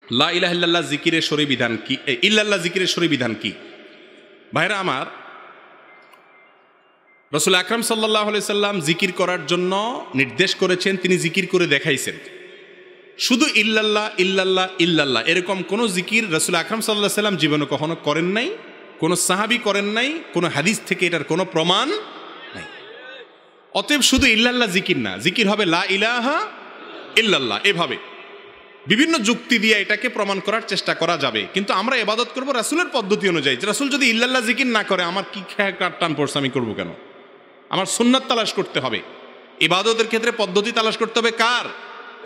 লা ইলাহা ইল্লাল্লাহ জিকিরের শরঈ বিধান কি, ইল্লাল্লাহ জিকিরের শরঈ বিধান কি? ভাইরা আমার, রাসূল আকরাম সাল্লাল্লাহু আলাইহি সাল্লাম জিকির করার জন্য নির্দেশ করেছেন, তিনি জিকির করে দেখাইছেন। শুধু ইল্লাল্লাহ ইল্লাল্লাহ ইল্লাল্লাহ এরকম কোনো জিকির রাসূল আকরাম সাল্লাল্লাহু আলাইহি সাল্লাম জীবনে কখনো করেন নাই, কোনো সাহাবী করেন নাই, কোনো হাদিস থেকে এটার কোনো প্রমাণ নাই। অতএব শুধু ইল্লাল্লাহ জিকির না, জিকির হবে লা ইলাহা ইল্লাল্লাহ। এভাবে বিভিন্ন যুক্তি দিয়ে এটাকে প্রমাণ করার চেষ্টা করা যাবে, কিন্তু আমরা ইবাদত করব রাসূলের পদ্ধতি অনুযায়ী। রাসূল যদি ইল্লাল্লাহ জিকির না করে আমার কি খেয়া টান পড়ছে, আমি করবো কেন? আমার সুন্নাত তালাশ করতে হবে। ইবাদতের ক্ষেত্রে পদ্ধতি তালাশ করতে হবে কার?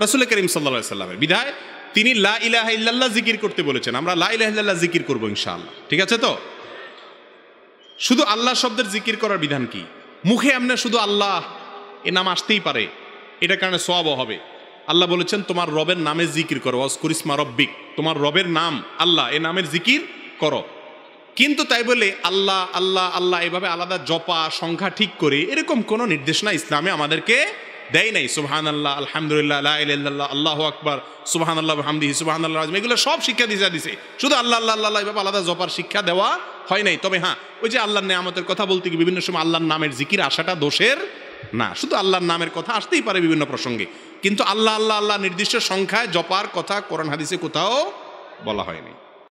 রাসূল করিম সাল্লাল্লাহু আলাইহি সাল্লামের। বিধায় তিনি লা ইলাহা ইল্লাল্লাহ জিকির করতে বলেছেন, আমরা লা ইলাহা ইল্লাল্লাহ জিকির করবো ইনশাআল্লাহ। ঠিক আছে তো? শুধু আল্লাহ শব্দের জিকির করার বিধান কি? মুখে এমনি শুধু আল্লাহ এ নাম আসতেই পারে, এটা কারণে সওয়াবও হবে। আল্লাহ বলেছেন তোমার রবের নামে জিকির করো, ওয়াজকুর ইসমা রব্বিক, তোমার রবের নাম আল্লাহ, এ নামের জিকির করো। কিন্তু তাই বলে আল্লাহ আল্লাহ আল্লাহ এভাবে আলাদা জপা সংখ্যা ঠিক করে এরকম কোনো নির্দেশনা ইসলামে আমাদেরকে দেয় নাই। সুবহানাল্লাহ, আলহামদুলিল্লাহ, লা ইলাহা ইল্লাল্লাহ, আল্লাহু আকবার, সুবহানাল্লাহ ওয়া বিহামদিহি, সুবহানাল্লাহ আযীম, এগুলো সব শিক্ষা দিছে। শুধু আল্লাহ আল্লাহ আল্লাহ এভাবে আলাদা জপার শিক্ষা দেওয়া হয় নাই। তবে হ্যাঁ, ওই যে আল্লাহর নেয়ামতের কথা বলতে গিয়ে বিভিন্ন সময় আল্লাহর নামের জিকির আসাটা দোষের না। শুধু আল্লাহর নামের কথা আসতেই পারে বিভিন্ন প্রসঙ্গে, কিন্তু আল্লাহ আল্লাহ আল্লাহ নির্দিষ্ট সংখ্যায় জপার কথা কোরআন হাদিসে কোথাও বলা হয়নি।